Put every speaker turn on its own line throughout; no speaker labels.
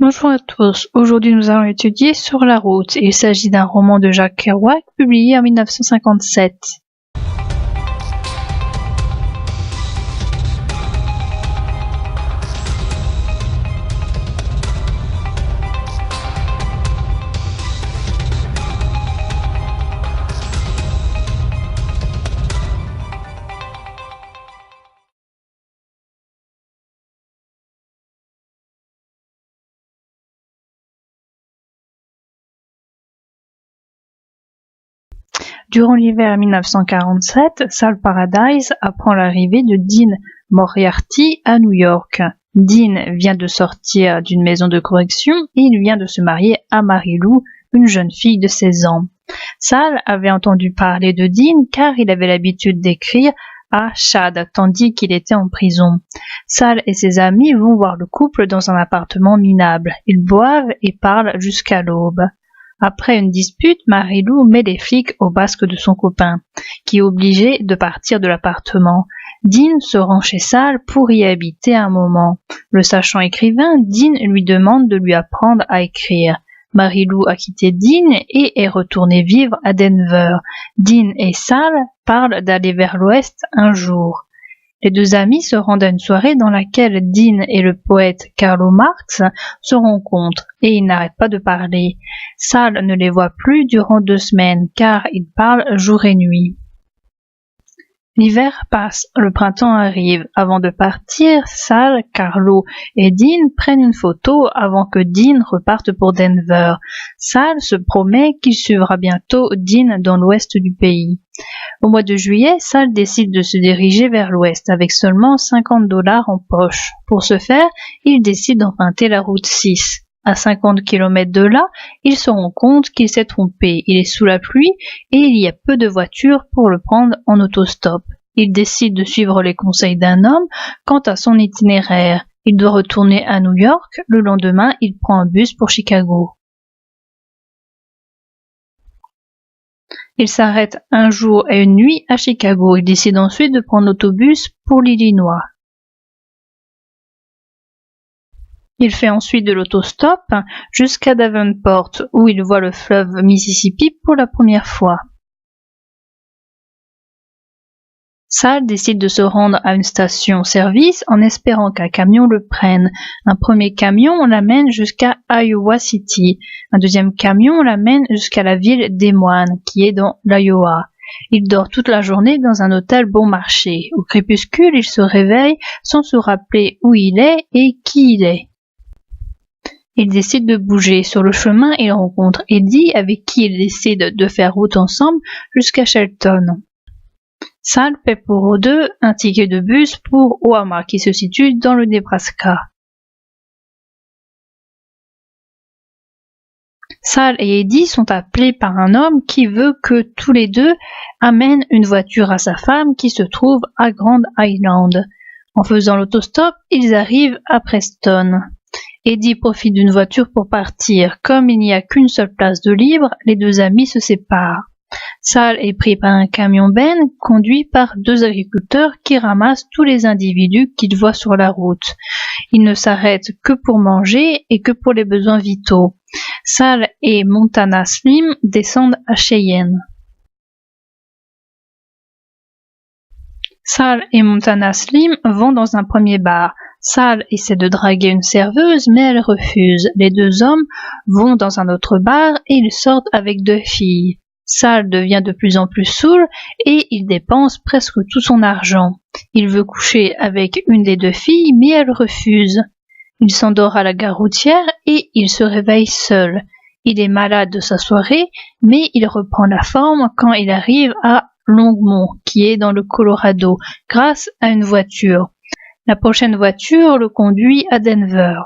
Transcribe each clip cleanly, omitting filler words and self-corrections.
Bonjour à tous, aujourd'hui nous allons étudier Sur la route. Il s'agit d'un roman de Jack Kerouac publié en 1957. Durant l'hiver 1947, Sal Paradise apprend l'arrivée de Dean Moriarty à New York. Dean vient de sortir d'une maison de correction et il vient de se marier à Mary Lou, une jeune fille de 16 ans. Sal avait entendu parler de Dean car il avait l'habitude d'écrire à Chad tandis qu'il était en prison. Sal et ses amis vont voir le couple dans un appartement minable. Ils boivent et parlent jusqu'à l'aube. Après une dispute, Mary-Lou met les flics au basque de son copain, qui est obligé de partir de l'appartement. Dean se rend chez Sal pour y habiter un moment. Le sachant écrivain, Dean lui demande de lui apprendre à écrire. Mary-Lou a quitté Dean et est retournée vivre à Denver. Dean et Sal parlent d'aller vers l'ouest un jour. Les deux amis se rendent à une soirée dans laquelle Dean et le poète Carlo Marx se rencontrent et ils n'arrêtent pas de parler. Sal ne les voit plus durant 2 semaines car ils parlent jour et nuit. L'hiver passe, le printemps arrive. Avant de partir, Sal, Carlo et Dean prennent une photo avant que Dean reparte pour Denver. Sal se promet qu'il suivra bientôt Dean dans l'ouest du pays. Au mois de juillet, Sal décide de se diriger vers l'ouest avec seulement $50 en poche. Pour ce faire, il décide d'emprunter la route 6. À 50 km de là, il se rend compte qu'il s'est trompé. Il est sous la pluie et il y a peu de voitures pour le prendre en autostop. Il décide de suivre les conseils d'un homme quant à son itinéraire. Il doit retourner à New York. Le lendemain, il prend un bus pour Chicago. Il s'arrête un jour et une nuit à Chicago. Il décide ensuite de prendre l'autobus pour l'Illinois. Il fait ensuite de l'autostop jusqu'à Davenport, où il voit le fleuve Mississippi pour la première fois. Sal décide de se rendre à une station-service en espérant qu'un camion le prenne. Un premier camion l'amène jusqu'à Iowa City. Un deuxième camion l'amène jusqu'à la ville des Moines, qui est dans l'Iowa. Il dort toute la journée dans un hôtel bon marché. Au crépuscule, il se réveille sans se rappeler où il est et qui il est. Il décide de bouger. Sur le chemin, il rencontre Eddie, avec qui il décide de faire route ensemble jusqu'à Shelton. Sal paie pour eux deux un ticket de bus pour Omaha, qui se situe dans le Nebraska. Sal et Eddie sont appelés par un homme qui veut que tous les deux amènent une voiture à sa femme qui se trouve à Grand Island. En faisant l'autostop, ils arrivent à Preston. Eddie profite d'une voiture pour partir. Comme il n'y a qu'une seule place de libre, les deux amis se séparent. Sal est pris par un camion-benne conduit par 2 agriculteurs qui ramassent tous les individus qu'ils voient sur la route. Ils ne s'arrêtent que pour manger et que pour les besoins vitaux. Sal et Montana Slim descendent à Cheyenne. Sal et Montana Slim vont dans un premier bar. Sal essaie de draguer une serveuse, mais elle refuse. Les deux hommes vont dans un autre bar et ils sortent avec 2 filles. Sal devient de plus en plus saoul et il dépense presque tout son argent. Il veut coucher avec une des 2 filles, mais elle refuse. Il s'endort à la gare routière et il se réveille seul. Il est malade de sa soirée, mais il reprend la forme quand il arrive à Longmont, qui est dans le Colorado, grâce à une voiture. La prochaine voiture le conduit à Denver.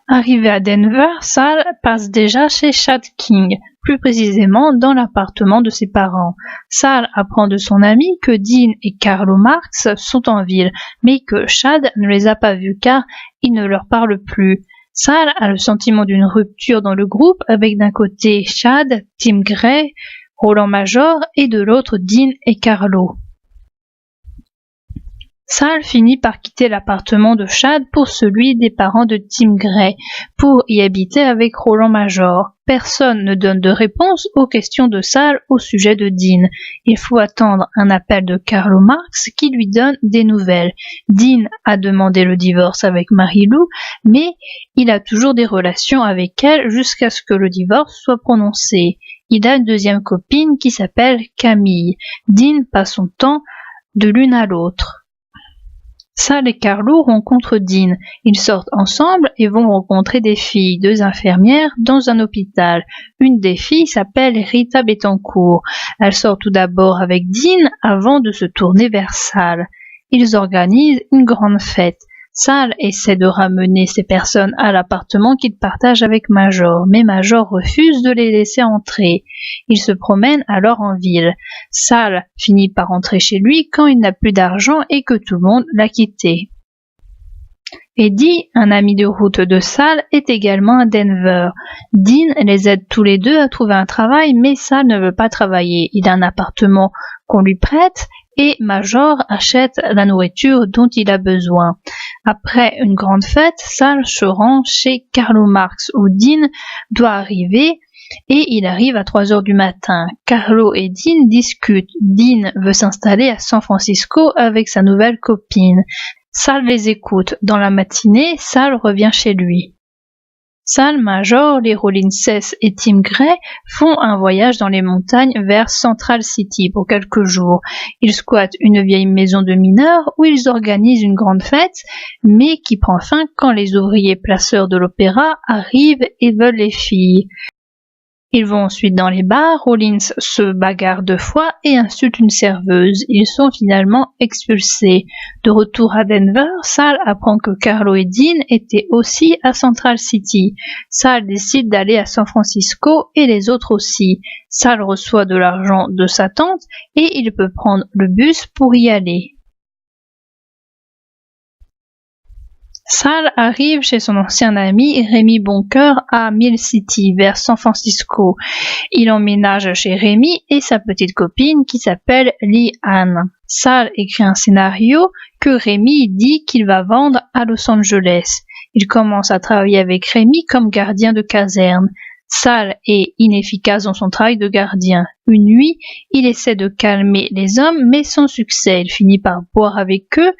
Arrivé à Denver, Sal passe déjà chez Chad King, plus précisément dans l'appartement de ses parents. Sal apprend de son ami que Dean et Carlo Marx sont en ville, mais que Chad ne les a pas vus car il ne leur parle plus. Sal a le sentiment d'une rupture dans le groupe avec d'un côté Chad, Tim Gray, Roland Major et de l'autre Dean et Carlo. Sal finit par quitter l'appartement de Chad pour celui des parents de Tim Gray, pour y habiter avec Roland Major. Personne ne donne de réponse aux questions de Sal au sujet de Dean. Il faut attendre un appel de Carlo Marx qui lui donne des nouvelles. Dean a demandé le divorce avec Mary-Lou, mais il a toujours des relations avec elle jusqu'à ce que le divorce soit prononcé. Il a une deuxième copine qui s'appelle Camille. Dean passe son temps de l'une à l'autre. Sal et Carlo rencontrent Dean. Ils sortent ensemble et vont rencontrer des filles, 2 infirmières, dans un hôpital. Une des filles s'appelle Rita Bettencourt. Elle sort tout d'abord avec Dean avant de se tourner vers Sal. Ils organisent une grande fête. Sal essaie de ramener ces personnes à l'appartement qu'il partage avec Major, mais Major refuse de les laisser entrer. Il se promène alors en ville. Sal finit par rentrer chez lui quand il n'a plus d'argent et que tout le monde l'a quitté. Eddie, un ami de route de Sal, est également à Denver. Dean les aide tous les deux à trouver un travail, mais Sal ne veut pas travailler. Il a un appartement qu'on lui prête et Major achète la nourriture dont il a besoin. Après une grande fête, Sal se rend chez Carlo Marx où Dean doit arriver et il arrive à 3 heures du matin. Carlo et Dean discutent. Dean veut s'installer à San Francisco avec sa nouvelle copine. Sal les écoute. Dans la matinée, Sal revient chez lui. Sal, Major, les Rollins et Tim Gray font un voyage dans les montagnes vers Central City pour quelques jours. Ils squattent une vieille maison de mineurs où ils organisent une grande fête, mais qui prend fin quand les ouvriers placeurs de l'opéra arrivent et veulent les filles. Ils vont ensuite dans les bars, Rollins se bagarre 2 fois et insulte une serveuse. Ils sont finalement expulsés. De retour à Denver, Sal apprend que Carlo et Dean étaient aussi à Central City. Sal décide d'aller à San Francisco et les autres aussi. Sal reçoit de l'argent de sa tante et il peut prendre le bus pour y aller. Sal arrive chez son ancien ami Rémi Boncoeur à Mill City, vers San Francisco. Il emménage chez Rémi et sa petite copine qui s'appelle Lee Ann. Sal écrit un scénario que Rémi dit qu'il va vendre à Los Angeles. Il commence à travailler avec Rémi comme gardien de caserne. Sal est inefficace dans son travail de gardien. Une nuit, il essaie de calmer les hommes mais sans succès. Il finit par boire avec eux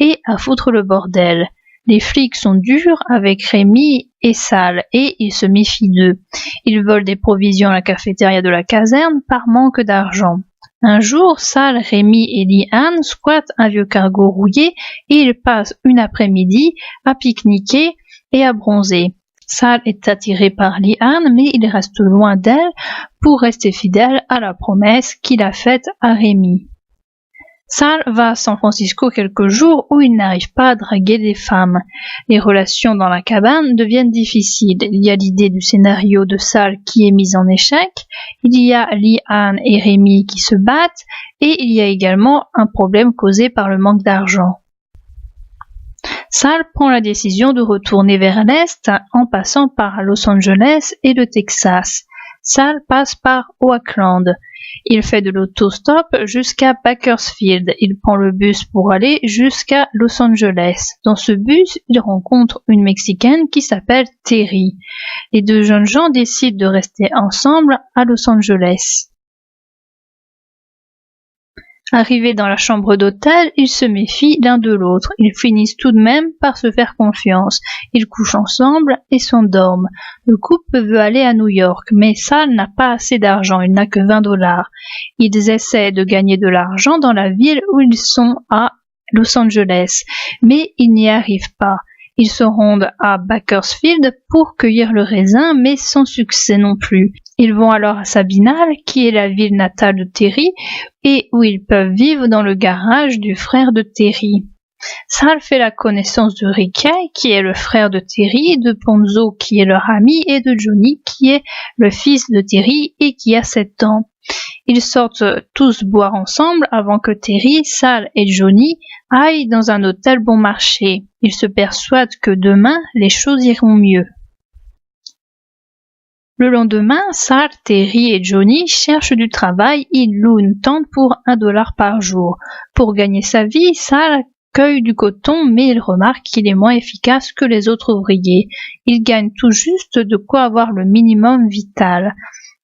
et à foutre le bordel. Les flics sont durs avec Rémi et Sal et ils se méfient d'eux. Ils volent des provisions à la cafétéria de la caserne par manque d'argent. Un jour, Sal, Rémi et Lee Ann squattent un vieux cargo rouillé et ils passent une après-midi à pique-niquer et à bronzer. Sal est attiré par Lee Ann mais il reste loin d'elle pour rester fidèle à la promesse qu'il a faite à Rémi. Sal va à San Francisco quelques jours où il n'arrive pas à draguer des femmes. Les relations dans la cabane deviennent difficiles. Il y a l'idée du scénario de Sal qui est mise en échec, il y a Lee Ann et Rémi qui se battent, et il y a également un problème causé par le manque d'argent. Sal prend la décision de retourner vers l'Est en passant par Los Angeles et le Texas. Sal passe par Oakland. Il fait de l'autostop jusqu'à Bakersfield. Il prend le bus pour aller jusqu'à Los Angeles. Dans ce bus, il rencontre une Mexicaine qui s'appelle Terry. Les 2 jeunes gens décident de rester ensemble à Los Angeles. Arrivés dans la chambre d'hôtel, ils se méfient l'un de l'autre. Ils finissent tout de même par se faire confiance. Ils couchent ensemble et s'endorment. Le couple veut aller à New York, mais Sal n'a pas assez d'argent, il n'a que $20. Ils essaient de gagner de l'argent dans la ville où ils sont à Los Angeles, mais ils n'y arrivent pas. Ils se rendent à Bakersfield pour cueillir le raisin, mais sans succès non plus. Ils vont alors à Sabinal, qui est la ville natale de Terry, et où ils peuvent vivre dans le garage du frère de Terry. Sal fait la connaissance de Ricky, qui est le frère de Terry, de Ponzo, qui est leur ami, et de Johnny, qui est le fils de Terry et qui a 7 ans. Ils sortent tous boire ensemble avant que Terry, Sal et Johnny aillent dans un hôtel bon marché. Ils se persuadent que demain, les choses iront mieux. Le lendemain, Sal, Terry et Johnny cherchent du travail. Ils louent une tente pour $1 par jour. Pour gagner sa vie, Sal cueille du coton, mais il remarque qu'il est moins efficace que les autres ouvriers. Il gagne tout juste de quoi avoir le minimum vital.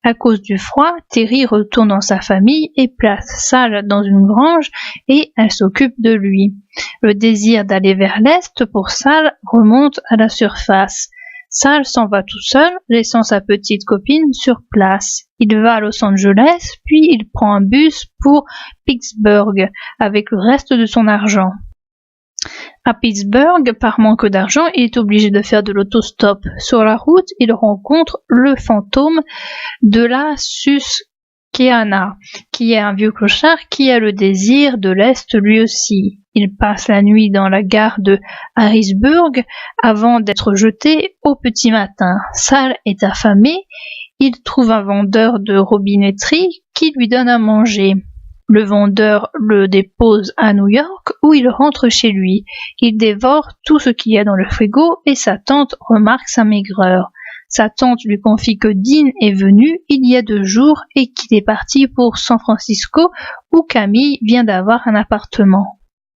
À cause du froid, Terry retourne dans sa famille et place Sal dans une grange et elle s'occupe de lui. Le désir d'aller vers l'est pour Sal remonte à la surface. Sal s'en va tout seul, laissant sa petite copine sur place. Il va à Los Angeles, puis il prend un bus pour Pittsburgh avec le reste de son argent. À Pittsburgh, par manque d'argent, il est obligé de faire de l'autostop. Sur la route, il rencontre le fantôme de la Susquehanna, qui est un vieux clochard qui a le désir de l'Est lui aussi. Il passe la nuit dans la gare de Harrisburg avant d'être jeté au petit matin. Sal est affamé, il trouve un vendeur de robinetterie qui lui donne à manger. Le vendeur le dépose à New York où il rentre chez lui. Il dévore tout ce qu'il y a dans le frigo et sa tante remarque sa maigreur. Sa tante lui confie que Dean est venu il y a 2 jours et qu'il est parti pour San Francisco où Camille vient d'avoir un appartement.